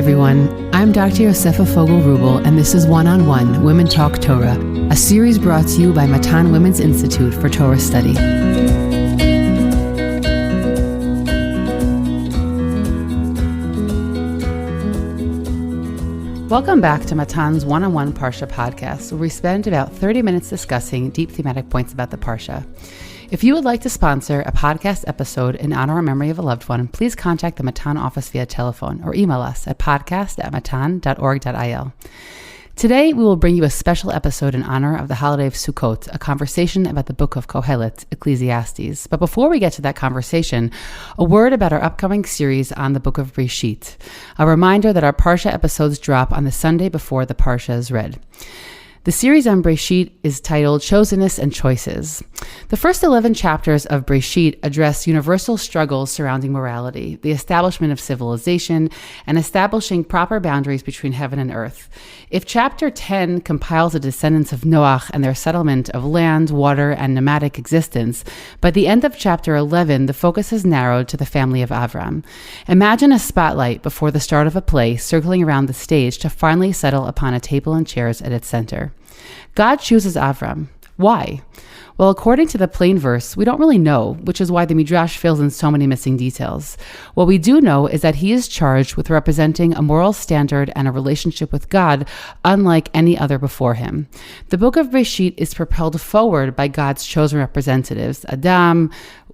everyone. I'm Dr. Yosefa Fogel Wruble, and this is One-on-One Women Talk Torah, a series brought to you by Matan Women's Institute for Torah Study. Welcome back to Matan's One-on-One Parsha podcast, where we spend about 30 minutes discussing deep thematic points about the Parsha. If you would like to sponsor a podcast episode in honor or memory of a loved one, please contact the Matan office via telephone or email us at podcast@matan.org.il. Today, we will bring you a special episode in honor of the holiday of Sukkot, a conversation about the book of Kohelet, Ecclesiastes. But before we get to that conversation, a word about our upcoming series on the book of Breishit. A reminder that our Parsha episodes drop on the Sunday before the Parsha is read. The series on Breishit is titled Chosenness and Choices. The first 11 chapters of Breishit address universal struggles surrounding morality, the establishment of civilization, and establishing proper boundaries between heaven and earth. If chapter 10 compiles the descendants of Noach and their settlement of land, water, and nomadic existence, by the end of chapter 11, the focus is narrowed to the family of Avram. Imagine a spotlight before the start of a play circling around the stage to finally settle upon a table and chairs at its center. God chooses Avram. Why? Well, according to the plain verse, we don't really know, which is why the Midrash fills in so many missing details. What we do know is that he is charged with representing a moral standard and a relationship with God unlike any other before him. The book of Breishit is propelled forward by God's chosen representatives, Adam,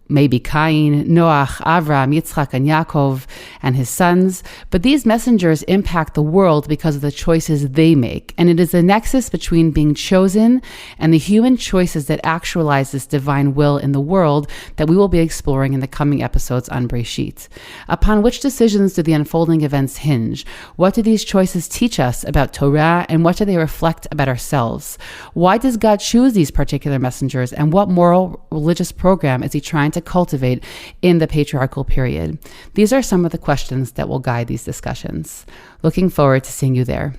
maybe Cain, Noach, Avram, Yitzchak, and Yaakov, and his sons. But these messengers impact the world because of the choices they make. And it is the nexus between being chosen and the human choices that actualize this divine will in the world that we will be exploring in the coming episodes on Breishit. Upon which decisions do the unfolding events hinge? What do these choices teach us about Torah, and what do they reflect about ourselves? Why does God choose these particular messengers, and what moral religious program is he trying to cultivate in the patriarchal period? These are some of the questions that will guide these discussions. Looking forward to seeing you there.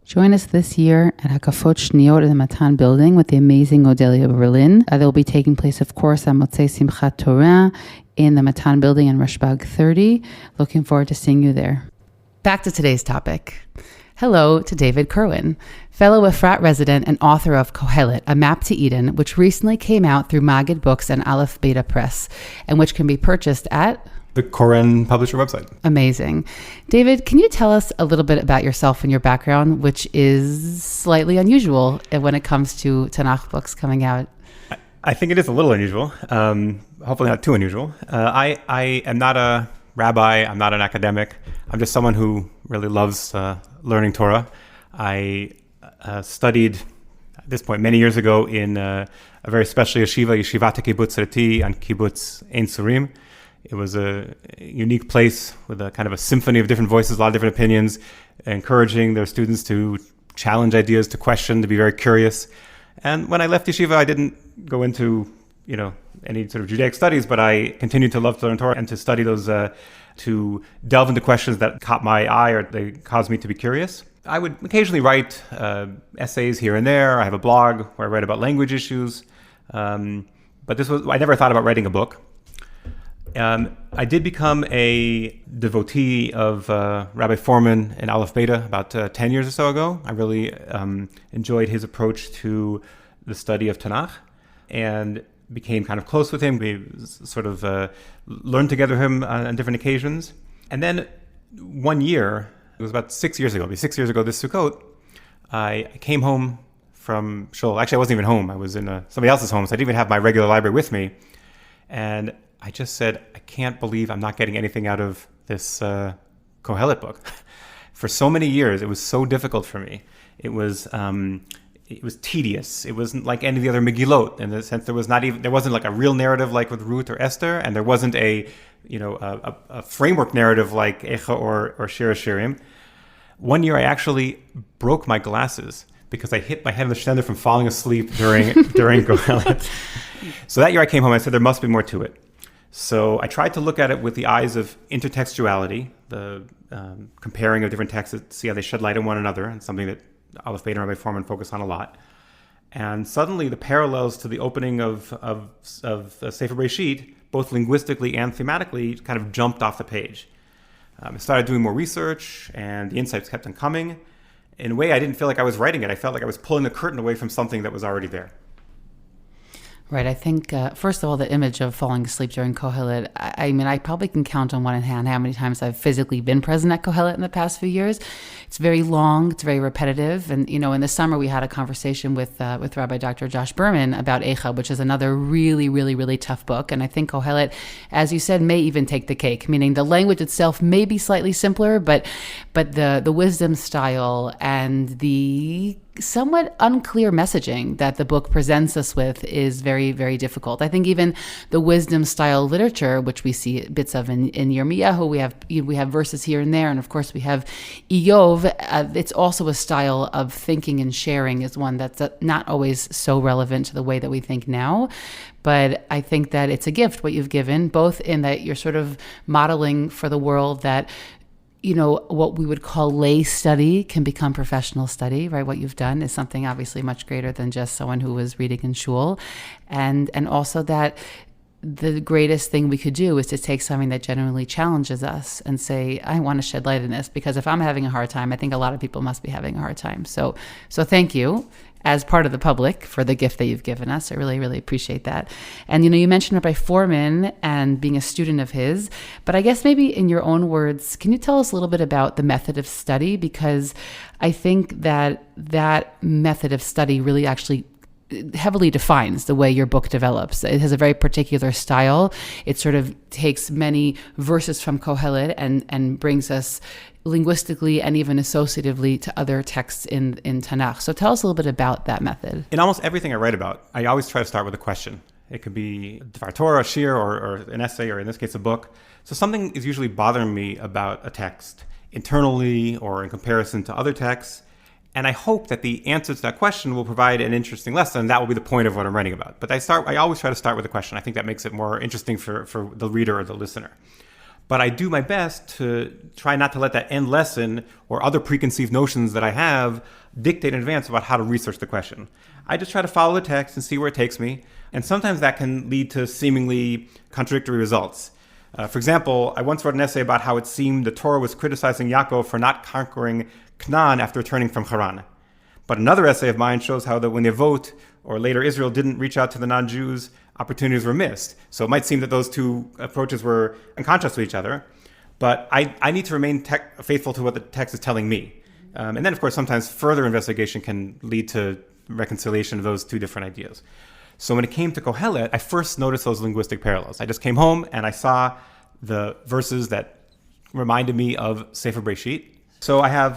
Join us this year at Hakafot Shniyot in the Matan building with the amazing Odelia Berlin. They will be taking place, of course, on Motzei Simchat Torah in the Matan building in Rashbag 30. Looking forward to seeing you there. Back to today's topic. Hello to David Curwin, fellow Efrat resident and author of Kohelet, A Map to Eden, which recently came out through Magid Books and Aleph Beta Press, and which can be purchased at the Koren publisher website. Amazing. David, can you tell us a little bit about yourself and your background, which is slightly unusual when it comes to Tanakh books coming out? I think it is a little unusual, hopefully not too unusual. I am not a rabbi, I'm not an academic. I'm just someone who really loves learning Torah. I studied, at this point, many years ago in a very special yeshiva, Yeshivat Kibbutz Reti on Kibbutz Ein Surim. It was a unique place with a kind of a symphony of different voices, a lot of different opinions, encouraging their students to challenge ideas, to question, to be very curious. And when I left yeshiva, I didn't go into, any sort of Judaic studies, but I continued to love to learn Torah and to study those, to delve into questions that caught my eye or they caused me to be curious. I would occasionally write essays here and there. I have a blog where I write about language issues. But I never thought about writing a book. I did become a devotee of Rabbi Foreman and Aleph Beta about 10 years or so ago. I really enjoyed his approach to the study of Tanakh and became kind of close with him. We sort of learned together him on different occasions. And then one year, it was about 6 years ago, this Sukkot, I came home from shul. Actually, I wasn't even home. I was in somebody else's home, so I didn't even have my regular library with me. And I just said, I can't believe I'm not getting anything out of this Kohelet book. For so many years, it was so difficult for me. It was tedious. It wasn't like any of the other Megillot in the sense there wasn't like a real narrative like with Ruth or Esther, and there wasn't a framework narrative like Echa or Shir Shirim. One year I actually broke my glasses because I hit my head on the shtender from falling asleep during Kohelet. So that year I came home and I said there must be more to it. So I tried to look at it with the eyes of intertextuality, the comparing of different texts, see how they shed light on one another, and something that Aleph Beta and Rabbi Foreman focus on a lot. And suddenly the parallels to the opening of Sefer Breishit, both linguistically and thematically, kind of jumped off the page. I started doing more research, and the insights kept on coming. In a way, I didn't feel like I was writing it. I felt like I was pulling the curtain away from something that was already there. Right. I think, first of all, the image of falling asleep during Kohelet, I mean, I probably can count on one hand how many times I've physically been present at Kohelet in the past few years. It's very long. It's very repetitive. And, in the summer, we had a conversation with Rabbi Dr. Josh Berman about Eicha, which is another really, really, really tough book. And I think Kohelet, as you said, may even take the cake, meaning the language itself may be slightly simpler, but the wisdom style and the somewhat unclear messaging that the book presents us with is very, very difficult. I think even the wisdom style literature, which we see bits of in Yirmiyahu, we have verses here and there, and of course we have Iyov. It's also a style of thinking and sharing, is one that's not always so relevant to the way that we think now. But I think that it's a gift, what you've given, both in that you're sort of modeling for the world that what we would call lay study can become professional study, right? What you've done is something obviously much greater than just someone who was reading in shul. And also that the greatest thing we could do is to take something that genuinely challenges us and say, I want to shed light on this, because if I'm having a hard time, I think a lot of people must be having a hard time. So thank you as part of the public for the gift that you've given us. I really, really appreciate that. And, you mentioned Rabbi Foreman and being a student of his, but I guess maybe in your own words, can you tell us a little bit about the method of study? Because I think that method of study really actually heavily defines the way your book develops. It has a very particular style. It sort of takes many verses from Kohelet and brings us linguistically and even associatively to other texts in Tanakh. So tell us a little bit about that method. In almost everything I write about, I always try to start with a question. It could be Dvar Torah, a shir, or an essay, or in this case, a book. So something is usually bothering me about a text internally or in comparison to other texts. And I hope that the answer to that question will provide an interesting lesson. That will be the point of what I'm writing about. But I always try to start with a question. I think that makes it more interesting for the reader or the listener. But I do my best to try not to let that end lesson or other preconceived notions that I have dictate in advance about how to research the question. I just try to follow the text and see where it takes me. And sometimes that can lead to seemingly contradictory results. For example, I once wrote an essay about how it seemed the Torah was criticizing Yaakov for not conquering Canaan after returning from Haran. But another essay of mine shows how that when the Avot, or later Israel, didn't reach out to the non-Jews, opportunities were missed. So it might seem that those two approaches were in contrast to each other. But I need to remain faithful to what the text is telling me. And then, of course, sometimes further investigation can lead to reconciliation of those two different ideas. So when it came to Kohelet, I first noticed those linguistic parallels. I just came home and I saw the verses that reminded me of Sefer Breishit. So I have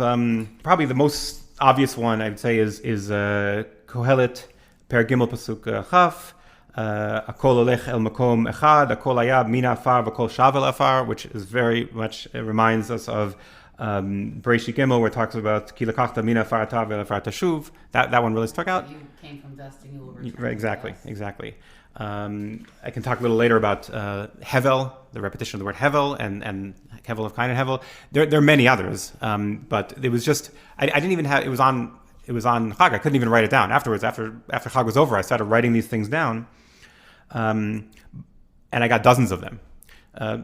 probably the most obvious one I would say is Kohelet, Per Gimel Pasuk Chaf, Akol Olech El Makom Echad, Akol Hayab Mina Afar, V'Kol Shavel Afar, which is very much, it reminds us of Breishit Gimel, where it talks about Ki Lekachta Mina Afar Atav El Afar Tashuv. That one really stuck out. You came from dust and you will return. Right, exactly. I can talk a little later about Hevel, the repetition of the word Hevel, and Hevel of Kain and Hevel. There are many others, but it was just I didn't even have it was on Chag. I couldn't even write it down afterwards. After Chag was over, I started writing these things down, and I got dozens of them.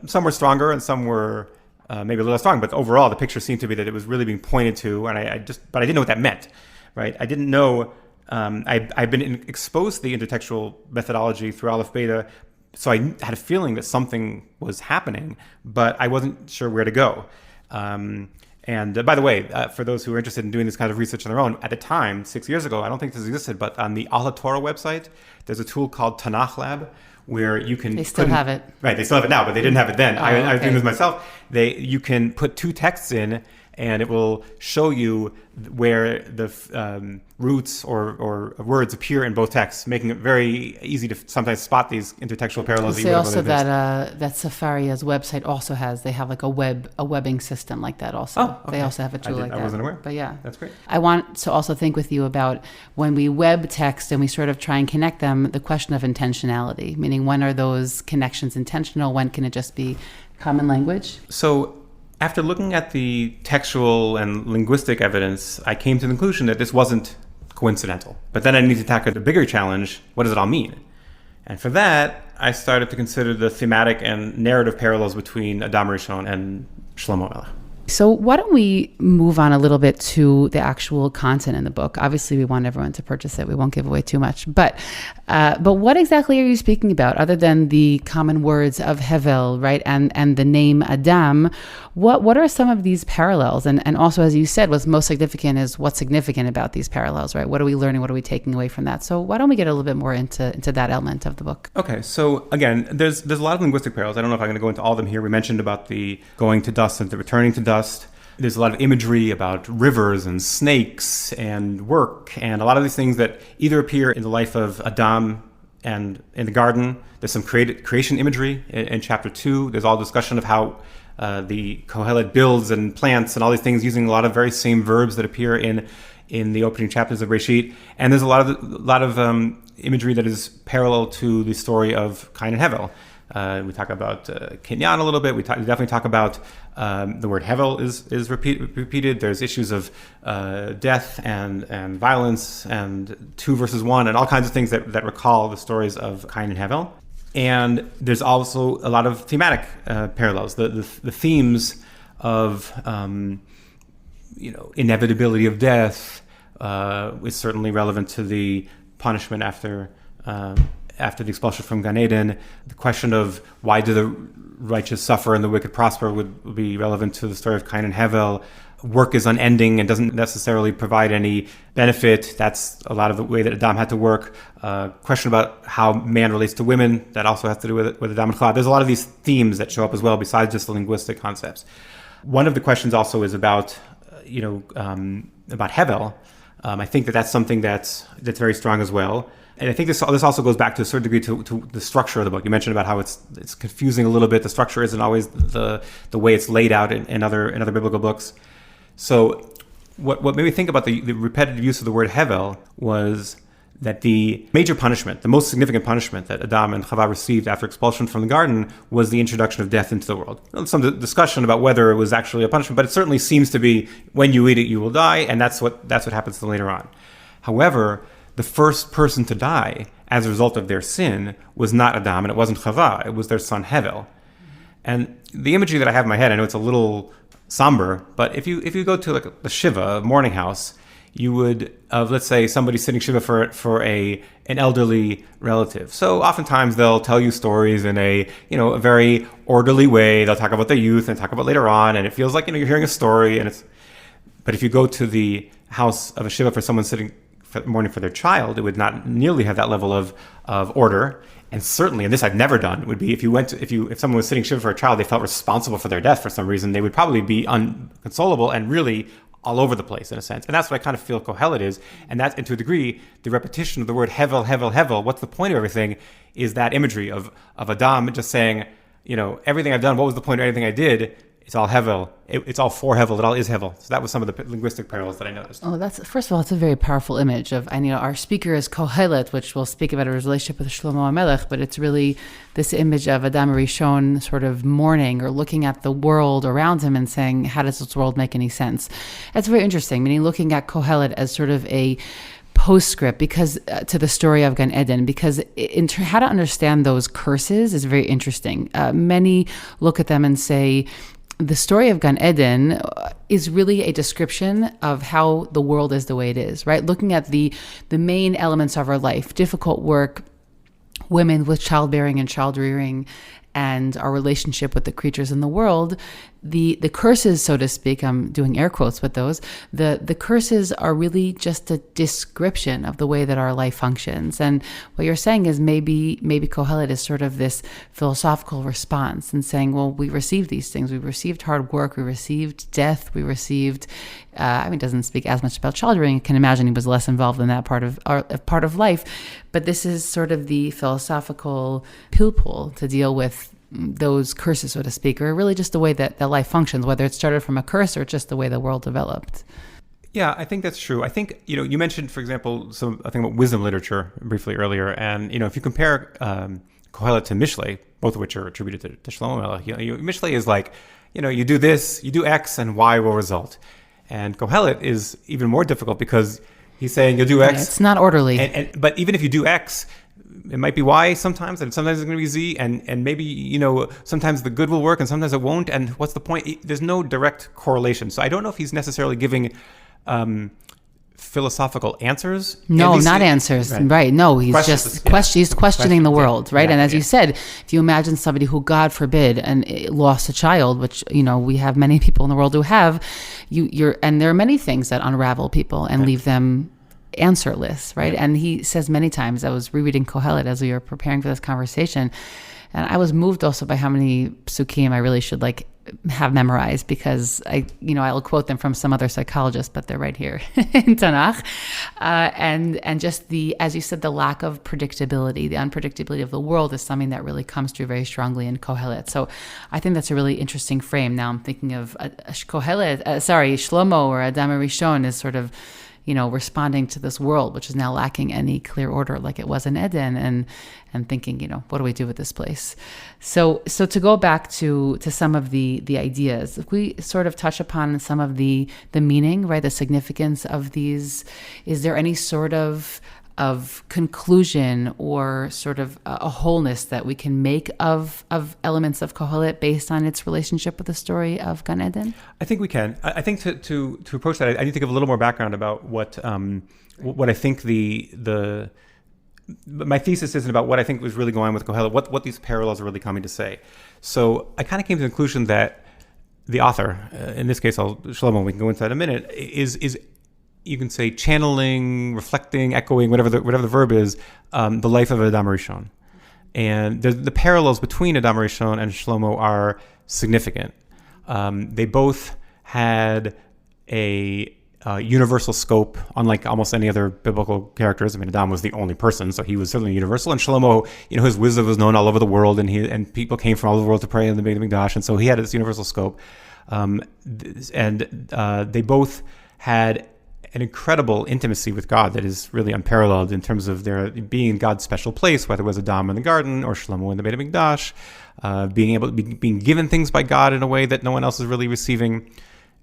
Some were stronger, and some were maybe a little less strong. But overall, the picture seemed to be that it was really being pointed to, and but I didn't know what that meant. Right? I didn't know. I've been exposed to the intertextual methodology through Aleph Beta, so I had a feeling that something was happening, but I wasn't sure where to go. And by the way, for those who are interested in doing this kind of research on their own, at the time, 6 years ago, I don't think this existed, but on the Ala Torah website, there's a tool called Tanakh Lab, where you can... They still have it. Right, they still have it now, but they didn't have it then. I was doing this myself. You can put two texts in, and it will show you where the roots or words appear in both texts, making it very easy to sometimes spot these intertextual parallels. Say also that Safari's website also has, they have like a webbing system like that also. Oh, okay. They also have a tool like that. I wasn't aware. But yeah. That's great. I want to also think with you about when we web text and we sort of try and connect them, the question of intentionality, meaning when are those connections intentional? When can it just be common language? So after looking at the textual and linguistic evidence, I came to the conclusion that this wasn't coincidental. But then I need to tackle the bigger challenge. What does it all mean? And for that, I started to consider the thematic and narrative parallels between Adam Rishon and Shlomo Melech. So why don't we move on a little bit to the actual content in the book? Obviously, we want everyone to purchase it. We won't give away too much. But what exactly are you speaking about, other than the common words of Hevel, right, and the name Adam? What are some of these parallels? And also, as you said, what's most significant is what's significant about these parallels, right? What are we learning? What are we taking away from that? So why don't we get a little bit more into that element of the book? Okay, so again, there's a lot of linguistic parallels. I don't know if I'm going to go into all of them here. We mentioned about the going to dust and the returning to dust. There's a lot of imagery about rivers and snakes and work and a lot of these things that either appear in the life of Adam and in the garden. There's some creation imagery in chapter 2. There's all discussion of how the Kohelet builds and plants and all these things using a lot of very same verbs that appear in the opening chapters of Breishit. And there's a lot of imagery that is parallel to the story of Cain and Hevel. We talk about Kinyan a little bit. We definitely talk about the word Hevel is repeated. There's issues of death and violence and 2 versus 1 and all kinds of things that recall the stories of Cain and Hevel. And there's also a lot of thematic parallels. The themes of inevitability of death is certainly relevant to the punishment after the expulsion from Gan Eden. The question of why do the righteous suffer and the wicked prosper would be relevant to the story of Cain and Hevel. Work is unending and doesn't necessarily provide any benefit. That's a lot of the way that Adam had to work. Question about how man relates to women, that also has to do with Adam and Chava. There's a lot of these themes that show up as well besides just the linguistic concepts. One of the questions also is about Hevel. I think that's something that's very strong as well. And I think this also goes back to a certain degree to the structure of the book. You mentioned about how it's confusing a little bit. The structure isn't always the way it's laid out in other biblical books. So what made me think about the repetitive use of the word Hevel was that the major punishment, the most significant punishment that Adam and Chava received after expulsion from the garden was the introduction of death into the world. Some discussion about whether it was actually a punishment, but it certainly seems to be when you eat it, you will die, and that's what happens to them later on. However, the first person to die as a result of their sin was not Adam, and it wasn't Chava, it was their son Hevel. And the imagery that I have in my head, I know it's a little somber, but if you go to like a Shiva, a mourning house, you would let's say somebody sitting Shiva for an elderly relative. So oftentimes they'll tell you stories in a very orderly way. They'll talk about their youth and talk about later on, and it feels like you're hearing a story. But if you go to the house of a Shiva for someone sitting mourning for their child, it would not nearly have that level of order. And certainly, and this I've never done, would be if someone was sitting Shiva for a child, they felt responsible for their death for some reason, they would probably be unconsolable and really all over the place in a sense. And that's what I kind of feel Kohelet is. And to a degree, the repetition of the word Hevel, Hevel, Hevel, what's the point of everything, is that imagery of Adam just saying, everything I've done, what was the point of anything I did? It's all Hevel. It's all for Hevel. It all is Hevel. So that was some of the linguistic parallels that I noticed. Oh, first of all, it's a very powerful image of, our speaker is Kohelet, which we'll speak about his relationship with Shlomo Melech, but it's really this image of Adam Rishon sort of mourning or looking at the world around him and saying, how does this world make any sense? That's very interesting, meaning looking at Kohelet as sort of a postscript because to the story of Gan Eden, because how to understand those curses is very interesting. Many look at them and say, the story of Gan Eden is really a description of how the world is the way it is, right? Looking at the main elements of our life, difficult work, women with childbearing and child rearing, and our relationship with the creatures in the world, the curses, so to speak, I'm doing air quotes with those, the curses are really just a description of the way that our life functions. And what you're saying is maybe Kohelet is sort of this philosophical response and saying, well, we received these things. We received hard work. We received death. We received, it doesn't speak as much about child rearing. I can imagine he was less involved in that part of life. But this is sort of the philosophical pilpul to deal with those curses, so to speak, or really just the way that life functions, whether it started from a curse or just the way the world developed. Yeah, I think that's true. I think, you mentioned, for example, I think about wisdom literature briefly earlier. And, if you compare Kohelet to Mishlei, both of which are attributed to Shlomo Melech, Mishlei is like, you do this, you do X, and Y will result. And Kohelet is even more difficult because he's saying you'll do X. It's not orderly. But even if you do X, it might be Y sometimes, and sometimes it's going to be Z, and maybe, sometimes the good will work and sometimes it won't. And what's the point? There's no direct correlation. So I don't know if he's necessarily giving philosophical answers. No, not answers. Right. No, he's he's questioning the world, right? And as you said, if you imagine somebody who, God forbid, and lost a child, which, we have many people in the world who have, and there are many things that unravel people and leave them answerless, right? And he says many times, I was rereading Kohelet as we were preparing for this conversation, and I was moved also by how many psukim I really should have memorized, because I'll quote them from some other psychologist, but they're right here in Tanakh. And just as you said, the lack of predictability, the unpredictability of the world is something that really comes through very strongly in Kohelet. So I think that's a really interesting frame. Now I'm thinking of Shlomo or Adam Rishon is sort of, responding to this world, which is now lacking any clear order like it was in Eden, and thinking, what do we do with this place? So to go back to some of the ideas, if we sort of touch upon some of the meaning, right, the significance of these, is there any sort of conclusion or sort of a wholeness that we can make of elements of Kohelet based on its relationship with the story of Gan Eden? I think we can. I think to approach that, I need to give a little more background about what I think my thesis isn't about what I think was really going on with Kohelet, what these parallels are really coming to say. So I kind of came to the conclusion that the author, in this case, Shlomo, we can go into that in a minute, is you can say channeling, reflecting, echoing, whatever the verb is, the life of Adam Rishon. And the parallels between Adam Rishon and Shlomo are significant. They both had a universal scope, unlike almost any other biblical characters. I mean, Adam was the only person, so he was certainly universal. And Shlomo, his wisdom was known all over the world, and people came from all over the world to pray in the Beit HaMikdash, and so he had this universal scope. They both had an incredible intimacy with God that is really unparalleled in terms of their being in God's special place, whether it was Adam in the garden or Shlomo in the Beit HaMikdash, being given things by God in a way that no one else is really receiving.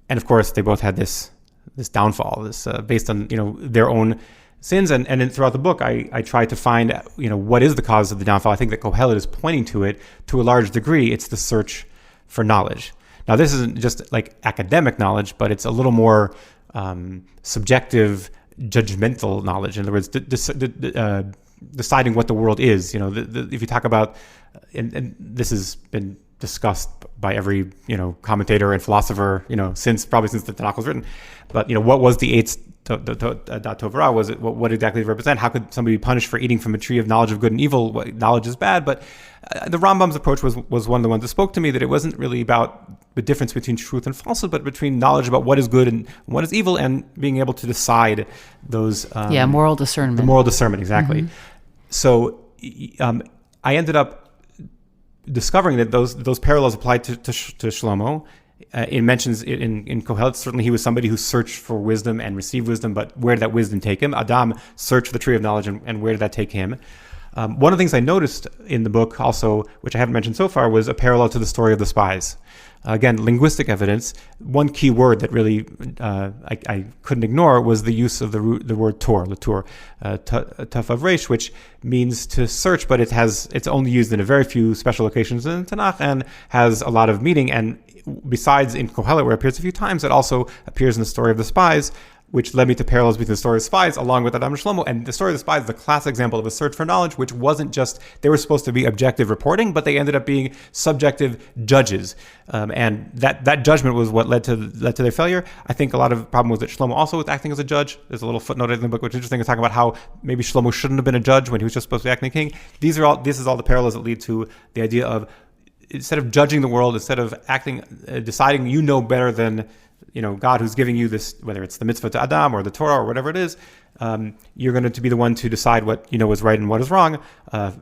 And of course, they both had this downfall, based on their own sins. And then throughout the book, I try to find what is the cause of the downfall. I think that Kohelet is pointing to it to a large degree. It's the search for knowledge. Now, this isn't just like academic knowledge, but it's a little more subjective, judgmental knowledge. In other words, deciding what the world is. If you talk about, and this has been discussed by every commentator and philosopher since the Tanakh was written. But what was the eighth Torah? Was it what exactly did it represent? How could somebody be punished for eating from a tree of knowledge of good and evil? Knowledge is bad, but the Rambam's approach was one of the ones that spoke to me, that it wasn't really about the difference between truth and falsehood, but between knowledge about what is good and what is evil, and being able to decide those. Moral discernment. The moral discernment, exactly. Mm-hmm. So I ended up discovering that those parallels applied to Shlomo. It mentions in Kohelet, certainly he was somebody who searched for wisdom and received wisdom, but where did that wisdom take him? Adam searched for the tree of knowledge, and where did that take him? One of the things I noticed in the book also, which I haven't mentioned so far, was a parallel to the story of the spies. Again, linguistic evidence. One key word that really I couldn't ignore was the use of the word tor, l'tor, tafav resh, which means to search, but it's only used in a very few special locations in Tanakh and has a lot of meaning. And besides in Kohelet, where it appears a few times, it also appears in the story of the spies, which led me to parallels between the story of spies along with Adam and Shlomo. And the story of the spies is the classic example of a search for knowledge, which wasn't just, they were supposed to be objective reporting, but they ended up being subjective judges. And that judgment was what led to their failure. I think a lot of the problem was that Shlomo also was acting as a judge. There's a little footnote in the book which is interesting, to talk about how maybe Shlomo shouldn't have been a judge when he was just supposed to be acting king. This is all the parallels that lead to the idea of, instead of judging the world, instead of acting, deciding better than God who's giving you this, whether it's the mitzvah to Adam or the Torah or whatever it is, you're going to be the one to decide what is right and what is wrong.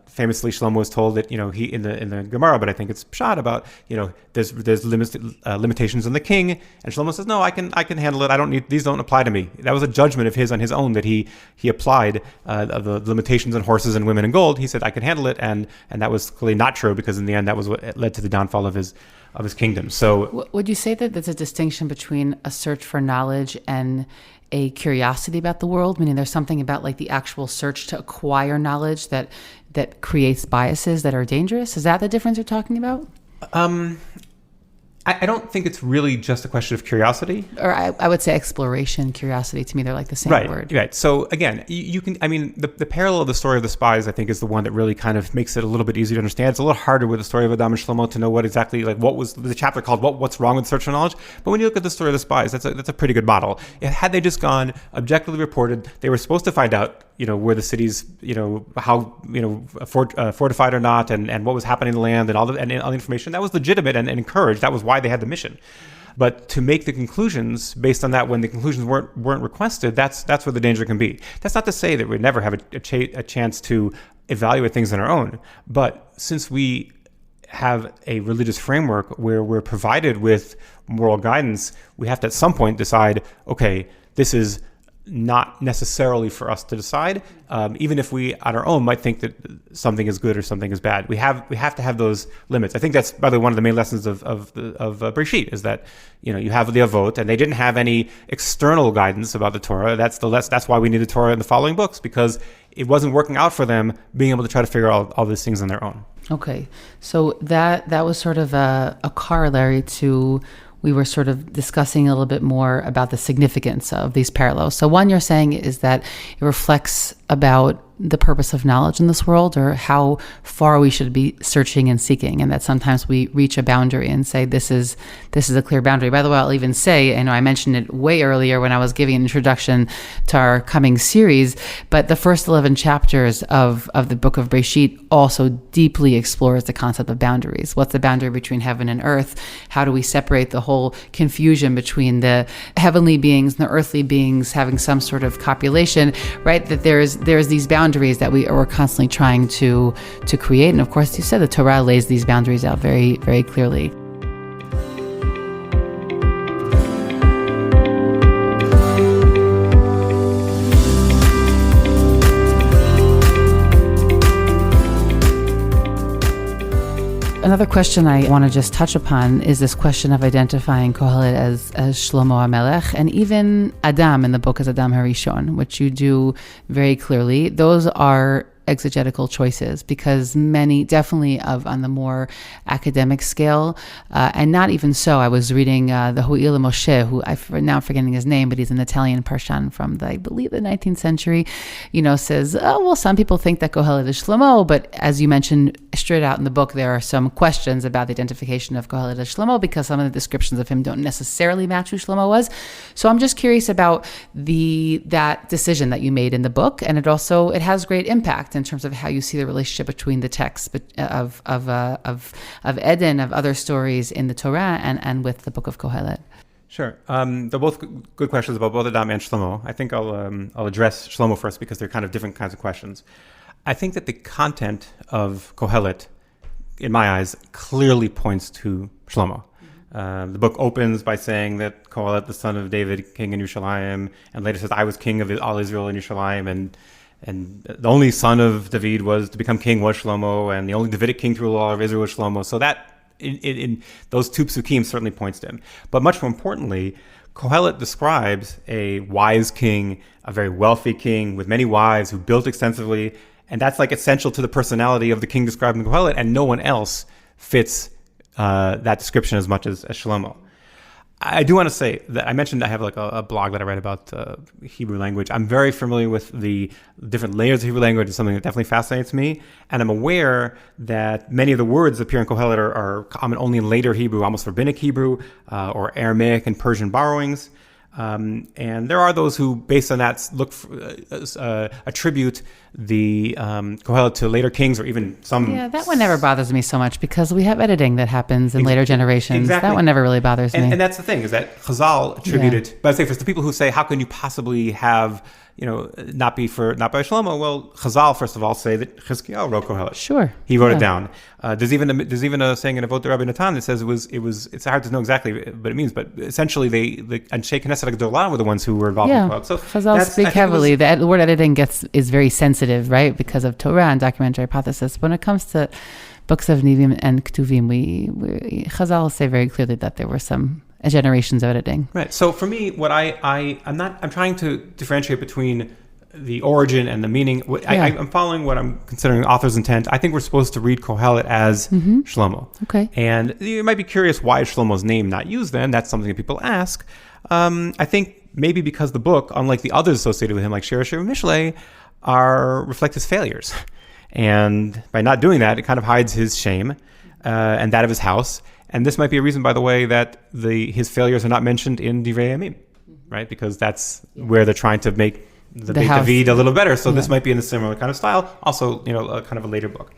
Famously, Shlomo was told that he in the Gemara, but I think it's pshat about there's limitations on the king, and Shlomo says, no, I can handle it. These don't apply to me. That was a judgment of his on his own that he applied, the limitations on horses and women and gold. He said, I can handle it, and that was clearly not true, because in the end that was what led to the downfall of his kingdom. So would you say that there's a distinction between a search for knowledge and a curiosity about the world? Meaning there's something about like the actual search to acquire knowledge that that creates biases that are dangerous? Is that the difference you're talking about? I don't think it's really just a question of curiosity. Or I would say exploration, curiosity. To me, they're like the same word. Right. So again, you can, the parallel of the story of the spies, I think, is the one that really kind of makes it a little bit easier to understand. It's a little harder with the story of Adam and Shlomo to know what exactly, what was the chapter called, what's wrong with search for knowledge. But when you look at the story of the spies, that's a pretty good model. Had they just gone objectively reported, they were supposed to find out, where the cities, how, fortified or not, and what was happening in the land, and all the information that was legitimate and encouraged. That was why they had the mission. But to make the conclusions based on that when the conclusions weren't requested, that's where the danger can be. That's not to say that we'd never have a chance to evaluate things on our own. But since we have a religious framework where we're provided with moral guidance, we have to at some point decide, okay, this is not necessarily for us to decide, even if we on our own might think that something is good or something is bad. We have to have those limits. I think that's, by the way, one of the main lessons of Breishit is that you have the Avot, and they didn't have any external guidance about the Torah. That's why we need the Torah in the following books, because it wasn't working out for them being able to try to figure out all these things on their own. Okay, so that was sort of a corollary to. We were sort of discussing a little bit more about the significance of these parallels. So one you're saying is that it reflects about the purpose of knowledge in this world, or how far we should be searching and seeking, and that sometimes we reach a boundary and say this is a clear boundary. By the way, I'll even say, I know I mentioned it way earlier when I was giving an introduction to our coming series, but the first 11 chapters of the book of Breishit also deeply explores the concept of boundaries. What's the boundary between heaven and earth? How do we separate the whole confusion between the heavenly beings and the earthly beings having some sort of copulation, right? That there's these boundaries that we're constantly trying to create. And of course, you said the Torah lays these boundaries out very, very clearly. Another question I want to just touch upon is this question of identifying Kohelet as Shlomo HaMelech, and even Adam in the book as Adam HaRishon, which you do very clearly. Those are exegetical choices, because many definitely on the more academic scale, and not even so. I was reading the Ho'il Moshe, who now forgetting his name, but he's an Italian Parshan from I believe the 19th century, says, oh, well, some people think that Kohelet is Shlomo, but as you mentioned straight out in the book, there are some questions about the identification of Kohelet as Shlomo, because some of the descriptions of him don't necessarily match who Shlomo was. So I'm just curious about that decision that you made in the book, and it has great impact in terms of how you see the relationship between the texts of Eden, of other stories in the Torah, and with the book of Kohelet. Sure. They're both good questions about both Adam and Shlomo. I think I'll address Shlomo first, because they're kind of different kinds of questions. I think that the content of Kohelet, in my eyes, clearly points to Shlomo. The book opens by saying that Kohelet, the son of David, king in Yerushalayim, and later says, I was king of all Israel in Yerushalayim, and the only son of David was to become king was Shlomo, and the only Davidic king through all of Israel was Shlomo. So that, in those two psukim, certainly points to him. But much more importantly, Kohelet describes a wise king, a very wealthy king with many wives who built extensively, and that's like essential to the personality of the king described in Kohelet, and no one else fits that description as much as Shlomo. I do want to say that I mentioned I have like a blog that I write about Hebrew language. I'm very familiar with the different layers of Hebrew language. It's something that definitely fascinates me. And I'm aware that many of the words that appear in Kohelet are common only in later Hebrew, almost rabbinic Hebrew, or Aramaic and Persian borrowings. And there are those who, based on that, attribute the Kohelet to later kings, or even some. Yeah, that one never bothers me so much, because we have editing that happens in later generations. Exactly. That one never really bothers me. And that's the thing, is that Chazal attributed. But I say, for the people who say, how can you possibly have, not by Shlomo? Well, Chazal, first of all, say that Chizkiyahu wrote Kohelet. Sure, he wrote it down. There's even a saying in Avot Rabbi Natan that says it's hard to know exactly what it means, but essentially the Anshe Knesset Gedolah were the ones who were involved in Kohelet. So Chazal speak heavily. The word editing is very sensitive, right, because of Torah and documentary hypothesis. When it comes to books of Nivim and Ketuvim, Chazal say very clearly that there were some generations of editing. Right. So for me, what I'm trying to differentiate between the origin and the meaning. I'm following what I'm considering author's intent. I think we're supposed to read Kohelet as Shlomo. Okay. And you might be curious, why is Shlomo's name not used then? That's something that people ask. I think maybe because the book, unlike the others associated with him, like Shir Shir Mishlei, reflect his failures. And by not doing that, it kind of hides his shame and that of his house. And this might be a reason, by the way, that his failures are not mentioned in Divrei Yamim, right? Because that's where they're trying to make the Beit David a little better. So this might be in a similar kind of style. Also, a kind of a later book.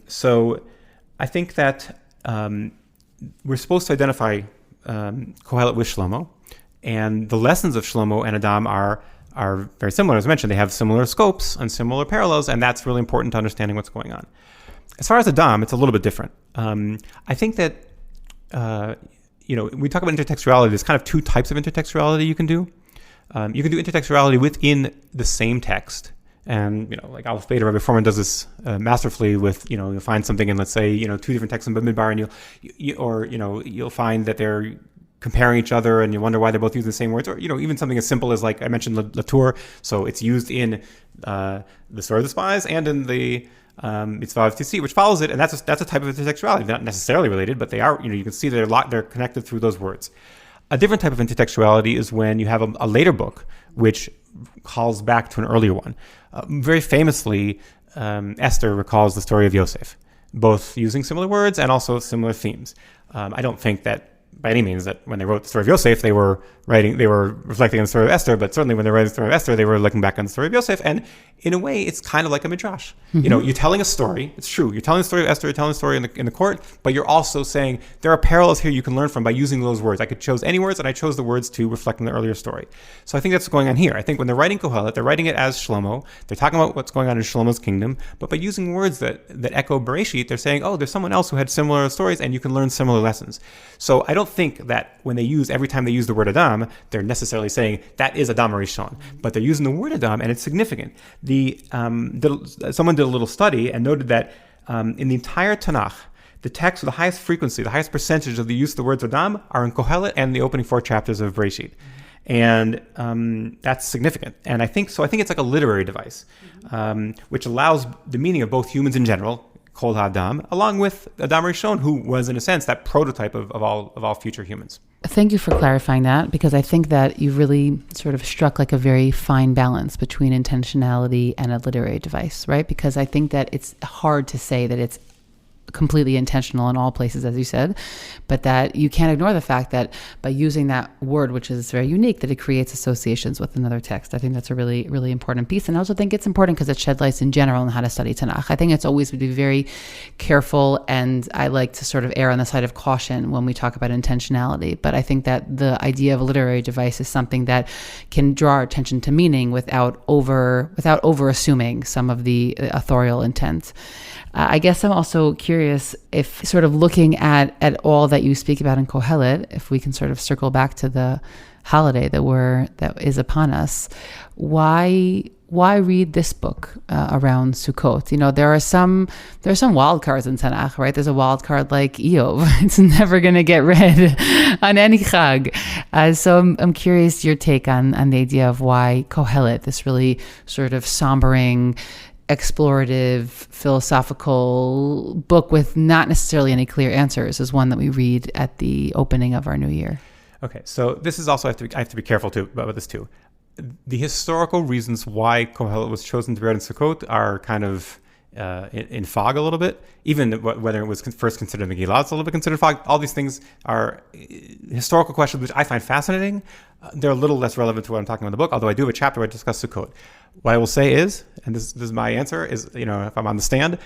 So I think that we're supposed to identify Kohelet with Shlomo, and the lessons of Shlomo and Adam are very similar. As I mentioned, they have similar scopes and similar parallels, and that's really important to understanding what's going on. As far as Adam, it's a little bit different. I think that we talk about intertextuality. There's kind of two types of intertextuality you can do. You can do intertextuality within the same text. And, like Aleph Beta, Rabbi Foreman does this masterfully with, you'll find something in, let's say, two different texts in Bamidbar, and you'll find that they're comparing each other and you wonder why they're both using the same words, or, even something as simple as, like I mentioned, Latour. So it's used in the Story of the Spies and in the Mitzvah of Tisi, which follows it. And that's a type of intertextuality. They're not necessarily related, but they are, you can see they're connected through those words. A different type of intertextuality is when you have a later book which calls back to an earlier one. Very famously, Esther recalls the story of Yosefa, both using similar words and also similar themes. I don't think that by any means that when they wrote the story of Yosefa, they were reflecting on the story of Esther, but certainly when they were writing the story of Esther, they were looking back on the story of Yosefa. And in a way, it's kind of like a midrash. You're telling a story. It's true. You're telling the story of Esther. You're telling the story in the court, but you're also saying there are parallels here you can learn from by using those words. I could chose any words, and I chose the words to reflect on the earlier story. So I think that's what's going on here. I think when they're writing Kohelet, they're writing it as Shlomo. They're talking about what's going on in Shlomo's kingdom, but by using words that echo Breishit, they're saying, oh, there's someone else who had similar stories, and you can learn similar lessons. So I don't think that every time they use the word Adam, they're necessarily saying that is Adam Rishon, but they're using the word Adam, and it's significant. Someone did a little study and noted that in the entire Tanakh, the text with the highest frequency, the highest percentage of the use of the words Adam are in Kohelet and the opening 4 chapters of Breishit. And that's significant. And I think it's like a literary device, which allows the meaning of both humans in general, Kol HaAdam, along with Adam Rishon, who was, in a sense, that prototype of all future humans. Thank you for clarifying that, because I think that you really sort of struck like a very fine balance between intentionality and a literary device, right? Because I think that it's hard to say that it's completely intentional in all places, as you said, but that you can't ignore the fact that by using that word, which is very unique, that it creates associations with another text. I think that's a really, really important piece. And I also think it's important because it shed light in general on how to study Tanakh. I think it's always to be very careful, and I like to sort of err on the side of caution when we talk about intentionality. But I think that the idea of a literary device is something that can draw our attention to meaning without over assuming some of the authorial intent. I guess I'm also curious if, sort of looking at all that you speak about in Kohelet, if we can sort of circle back to the holiday that is upon us, why read this book around Sukkot? There are some wild cards in Tanakh, right? There's a wild card like Eov. It's never going to get read on any Chag. So I'm curious your take on the idea of why Kohelet, this really sort of sombering, explorative, philosophical book with not necessarily any clear answers, is one that we read at the opening of our new year. Okay, so this is also, I have to be careful too about this too. The historical reasons why Kohelet was chosen to be read in Sukkot are kind of in fog a little bit. Even whether it was first considered Megillah, it's a little bit considered fog. All these things are historical questions which I find fascinating. They're a little less relevant to what I'm talking about in the book, although I do have a chapter where I discuss Sukkot. What I will say is, and this is my answer, is, if I'm on the stand,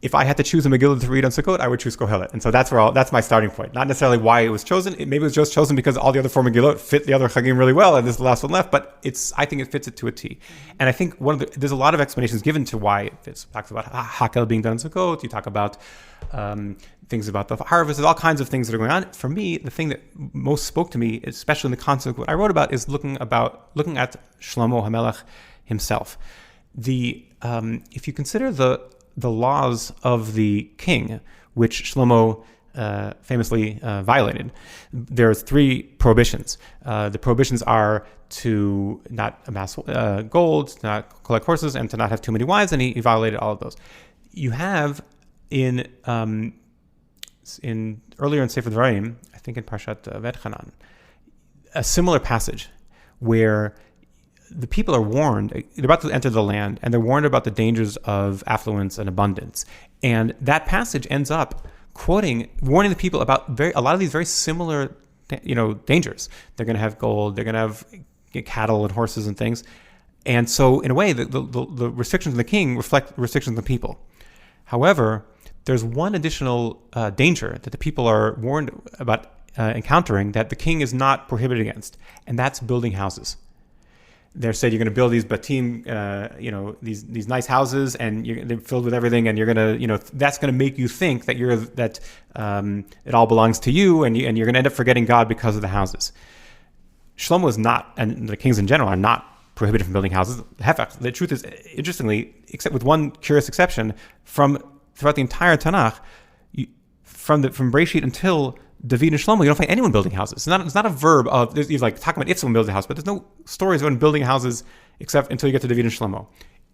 if I had to choose a Megillah to read on Sukkot, I would choose Kohelet. And so that's my starting point. Not necessarily why it was chosen. Maybe it was just chosen because all the other 4 Megillot fit the other Chagim really well, and this is the last one left, but I think it fits it to a T. And I think there's a lot of explanations given to why it fits. It talks about Hakel being done in Sukkot. You talk about things about the harvest. There's all kinds of things that are going on. For me, the thing that most spoke to me, especially in the context of what I wrote about, is looking at Shlomo HaMelech himself. If you consider the laws of the king, which Shlomo famously violated. There's 3 prohibitions. The prohibitions are to not amass gold, to not collect horses, and to not have too many wives, and he violated all of those. You have in earlier in Sefer Dvarim, I think in Parshat V'etchanan, a similar passage where the people are warned, they're about to enter the land, and they're warned about the dangers of affluence and abundance. And that passage ends up warning the people about a lot of these very similar, dangers. They're going to have gold, they're going to have cattle and horses and things. And so, in a way, the restrictions of the king reflect restrictions of the people. However, there's one additional danger that the people are warned about encountering that the king is not prohibited against, and that's building houses. They're said you're going to build these batim, these nice houses, and they're filled with everything, and you're going to, that's going to make you think that it all belongs to you, and you're going to end up forgetting God because of the houses. Shlomo is not, and the kings in general are not prohibited from building houses. The truth is, interestingly, except with one curious exception, throughout the entire Tanakh, from Breishit until David and Shlomo, you don't find anyone building houses. It's not a verb of, you're like talking about if someone builds a house, but there's no stories about building houses except until you get to David and Shlomo.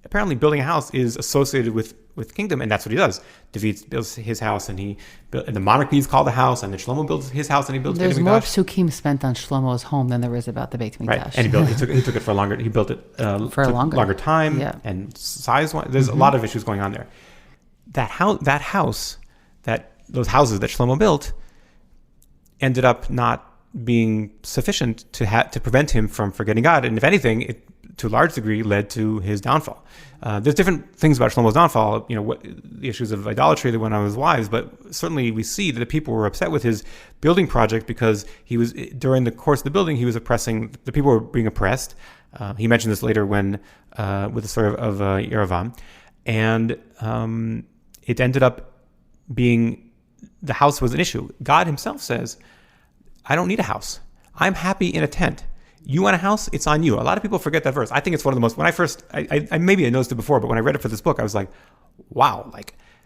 Apparently building a house is associated with kingdom, and that's what he does. David builds his house, and the monarchy is called a house, and then Shlomo builds his house, and he builds. There's more psukim spent on Shlomo's home than there is about the Beit Mikdash. Right, and he took it for longer. He built it for a longer time, and size. There's a lot of issues going on there. Those houses that Shlomo built ended up not being sufficient to prevent him from forgetting God, and if anything, it to a large degree led to his downfall. There's different things about Shlomo's downfall, the issues of idolatry that went on with his wives, but certainly we see that the people were upset with his building project because during the course of the building, he was oppressing, the people were being oppressed. He mentioned this later with the story of Yerovam, and it ended up being, the house was an issue. God himself says, I don't need a house. I'm happy in a tent. You want a house? It's on you. A lot of people forget that verse. I think it's one of the most, when I first, I maybe I noticed it before, but when I read it for this book, I was like, wow,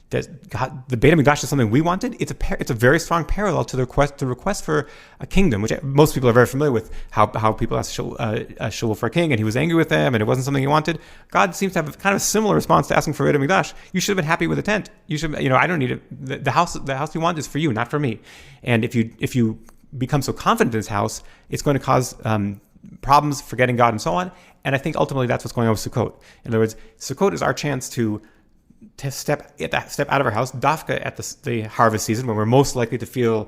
the Beit HaMikdash is something we wanted. It's a very strong parallel to the request for a kingdom, which most people are very familiar with, how people asked Shul for a king, and he was angry with them, and it wasn't something he wanted. God seems to have kind of a similar response to asking for Beit HaMikdash. You should have been happy with a tent. You should, I don't need it. The house you want is for you, not for me. And if you become so confident in this house, it's going to cause problems, forgetting God, and so on. And I think ultimately that's what's going on with Sukkot. In other words, Sukkot is our chance to step out of our house, dafka at the harvest season, when we're most likely to feel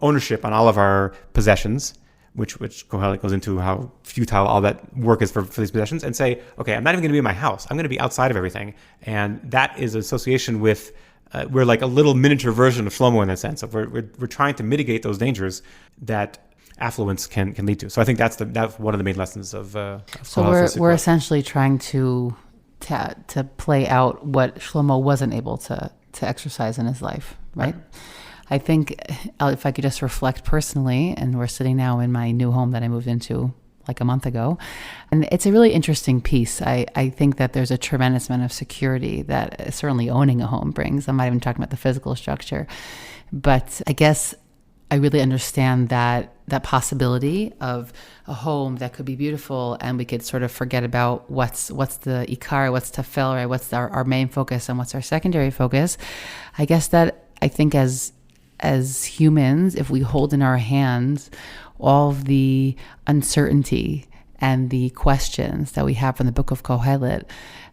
ownership on all of our possessions, which Kohelet goes into how futile all that work is for these possessions, and say, okay, I'm not even going to be in my house. I'm going to be outside of everything. And that is association with, we're like a little miniature version of Shlomo in that sense. Of we're trying to mitigate those dangers that affluence can lead to. So I think that's one of the main lessons of so we're essentially trying to play out what Shlomo wasn't able to exercise in his life, right? I think if I could just reflect personally, and we're sitting now in my new home that I moved into like a month ago, and it's a really interesting piece. I think that there's a tremendous amount of security that certainly owning a home brings. I'm not even talking about the physical structure, but I guess I really understand that possibility of a home that could be beautiful, and we could sort of forget about what's the ikar, what's tefel, right? What's our main focus and what's our secondary focus. I guess that I think as humans, if we hold in our hands all of the uncertainty and the questions that we have from the book of Kohelet,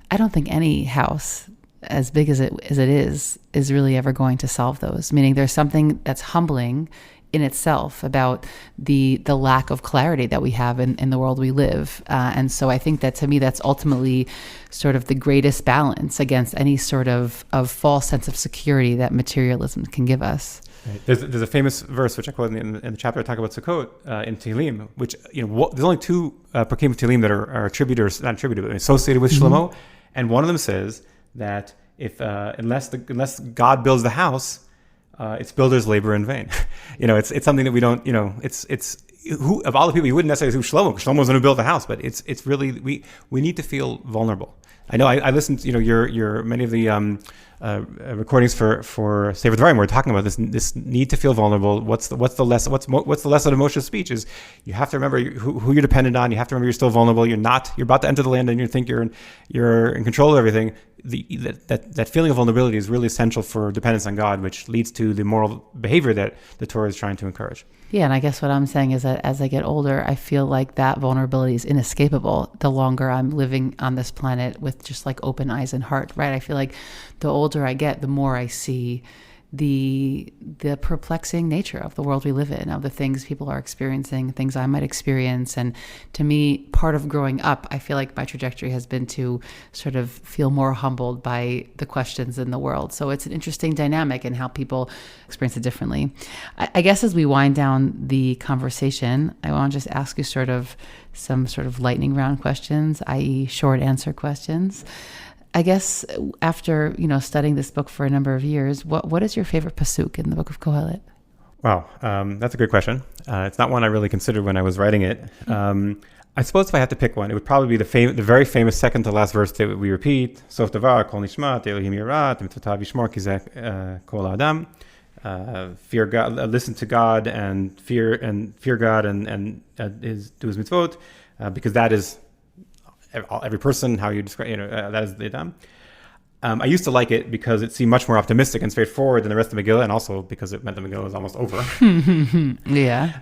I don't think any house, as big as it is really ever going to solve those. Meaning there's something that's humbling in itself about the lack of clarity that we have in the world we live. And so I think that, to me, that's ultimately sort of the greatest balance against any sort of false sense of security that materialism can give us. Right. There's a famous verse, which I quote in the chapter I talk about Sukkot in Tehillim, which, there's only 2 Prakim of Tehillim that are attributed, not attributed, but associated with Shlomo. And one of them says that unless God builds the house, it's builders labor in vain. It's something that we don't, it's who of all the people, you wouldn't necessarily say Shlomo's going to build the house, but it's really, we need to feel vulnerable. I know I listened to, your many of the recordings for Sefer Dvarim. We're talking about this need to feel vulnerable. What's the lesson? What's the lesson of Moshe's speech? Is you have to remember who you're dependent on. You have to remember you're still vulnerable. You're about to enter the land and you think you're in control of everything. That feeling of vulnerability is really essential for dependence on God, which leads to the moral behavior that the Torah is trying to encourage. Yeah, and I guess what I'm saying is that as I get older, I feel like that vulnerability is inescapable the longer I'm living on this planet with just like open eyes and heart, right? I feel like the older I get, the more I see the perplexing nature of the world we live in, of the things people are experiencing, things I might experience. And to me, part of growing up, I feel like my trajectory has been to sort of feel more humbled by the questions in the world. So it's an interesting dynamic in how people experience it differently. I guess as we wind down the conversation, I want to just ask you some sort of lightning round questions, i.e. short answer questions. I guess after, studying this book for a number of years, what is your favorite pasuk in the book of Kohelet? Wow, that's a good question. It's not one I really considered when I was writing it. I suppose if I had to pick one, it would probably be the very famous second to last verse that we repeat. Sof davar kol nishmat Elohim yirat mitzvotav yishmor ki zeh kol adam. Fear God, listen to God and fear God and do His mitzvot, because that is every person, how you describe, that is the Adam. I used to like it because it seemed much more optimistic and straightforward than the rest of Megillah, and also because it meant the Megillah was almost over. Yeah.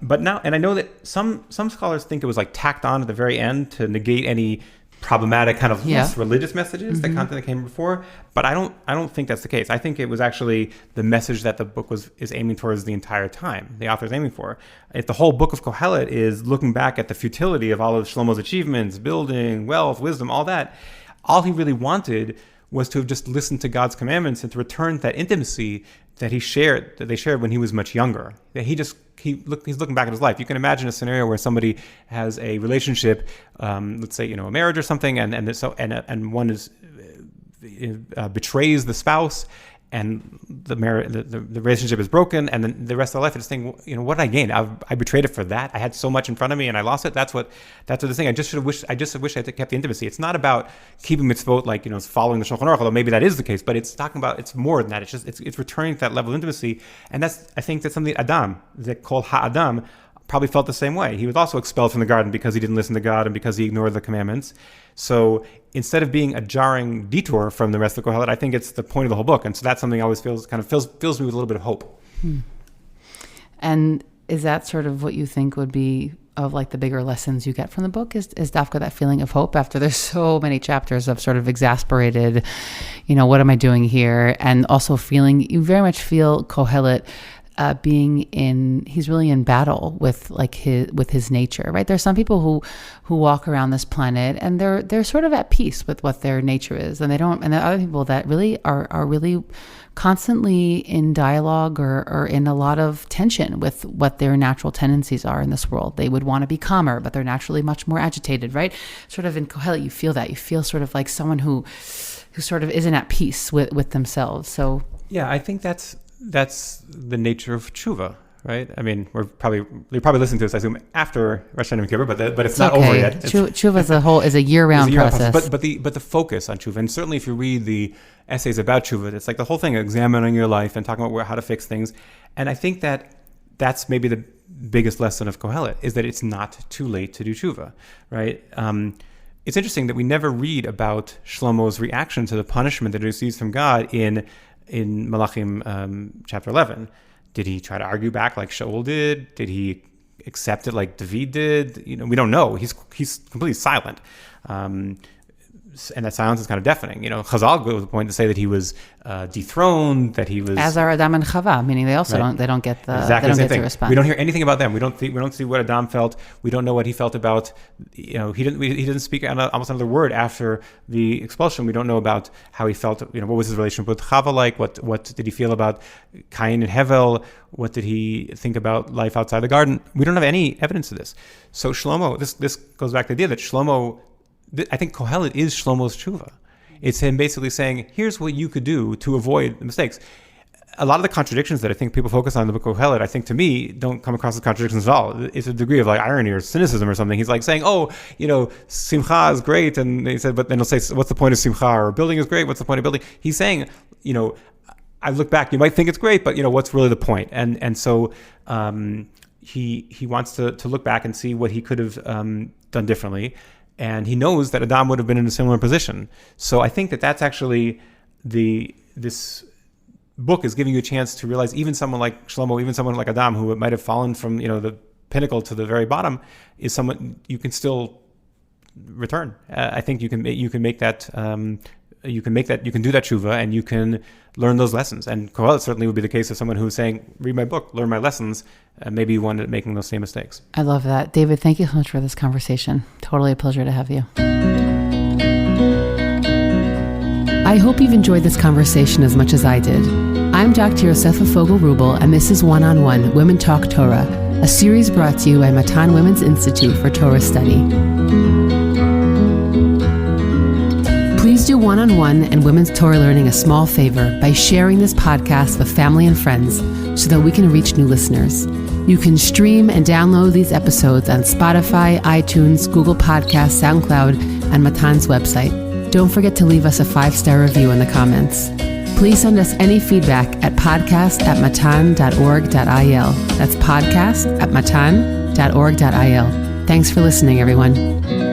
But now, and I know that some scholars think it was like tacked on at the very end to negate any problematic kind of less religious messages, the content that came before. But I don't think that's the case. I think it was actually the message that the book is aiming towards the entire time. The author is aiming for. If the whole book of Kohelet is looking back at the futility of all of Shlomo's achievements, building, wealth, wisdom, all that, all he really wanted was to have just listened to God's commandments and to return to that intimacy that they shared when he was much younger. That he's looking back at his life. You can imagine a scenario where somebody has a relationship, let's say a marriage or something, and one is betrays the spouse, and the relationship is broken, and then the rest of their life is saying, what did I gain? I betrayed it for that. I had so much in front of me, and I lost it. That's what the thing. I just wish I had kept the intimacy. It's not about keeping mitzvot, like following the Shulchan Aruch, although maybe that is the case. But it's talking about it's more than that. It's returning to that level of intimacy, and I think that's something Adam, that called Ha-Adam, probably felt the same way. He was also expelled from the garden because he didn't listen to God and because he ignored the commandments. So instead of being a jarring detour from the rest of Kohelet, I think it's the point of the whole book. And so that's something I always fills me with a little bit of hope. And is that sort of what you think would be of like the bigger lessons you get from the book? Is Dafka that feeling of hope after there's so many chapters of sort of exasperated, what am I doing here? And also you very much feel Kohelet he's really in battle with his nature, right? There's some people who walk around this planet and they're sort of at peace with what their nature is, and there are other people that really are really constantly in dialogue or in a lot of tension with what their natural tendencies are in this world. They would want to be calmer, but they're naturally much more agitated, right? Sort of in Kohelet, you feel that. You feel sort of like someone who sort of isn't at peace with themselves. So yeah, I think that's the nature of tshuva, right? I mean, you're probably listening to this, I assume, after Rosh Hashanah and Kippur, but it's not over yet. Tshuva is a year-round process. But the focus on tshuva, and certainly if you read the essays about tshuva, it's like the whole thing, examining your life and talking about how to fix things. And I think that's maybe the biggest lesson of Kohelet, is that it's not too late to do tshuva, right? It's interesting that we never read about Shlomo's reaction to the punishment that he receives from God in Malachim chapter 11. Did he try to argue back like Shaul did? Did he accept it like David did? We don't know. He's completely silent. And that silence is kind of deafening. Chazal goes to the point to say that he was dethroned, that he was, as are Adam and Chava, meaning they also don't get the response. We don't hear anything about them. We don't see what Adam felt. We don't know what he felt about. He didn't speak almost another word after the expulsion. We don't know about how he felt. What was his relationship with Chava like? What did he feel about Cain and Hevel? What did he think about life outside the garden? We don't have any evidence of this. So Shlomo, this goes back to the idea that Shlomo, I think Kohelet is Shlomo's tshuva. It's him basically saying, here's what you could do to avoid the mistakes. a lot of the contradictions that I think people focus on in the book of Kohelet, I think to me, don't come across as contradictions at all. It's a degree of like irony or cynicism or something. He's like saying, Simcha is great. And he said, but then he'll say, what's the point of Simcha? Or building is great. What's the point of building? He's saying, I look back, you might think it's great, but what's really the point? And so he wants to look back and see what he could have done differently. And he knows that Adam would have been in a similar position. So I think that's actually this book is giving you a chance to realize even someone like Shlomo, even someone like Adam, who might have fallen from the pinnacle to the very bottom, is someone you can still return. I think you can make that. You can do that tshuva, and you can learn those lessons. And Kohelet certainly would be the case of someone who's saying, read my book, learn my lessons, maybe one at making those same mistakes. I love that. David, thank you so much for this conversation. Totally a pleasure to have you. I hope you've enjoyed this conversation as much as I did. I'm Dr. Yosefa Fogel Wruble, and this is One-on-One Women Talk Torah, a series brought to you by Matan Women's Institute for Torah Study. Please do One-on-One and Women's Torah Learning a small favor by sharing this podcast with family and friends so that we can reach new listeners. You can stream and download these episodes on Spotify, iTunes, Google Podcasts, SoundCloud, and Matan's website. Don't forget to leave us a 5-star review in the comments. Please send us any feedback at podcast@matan.org.il. That's podcast@matan.org.il. Thanks for listening, everyone.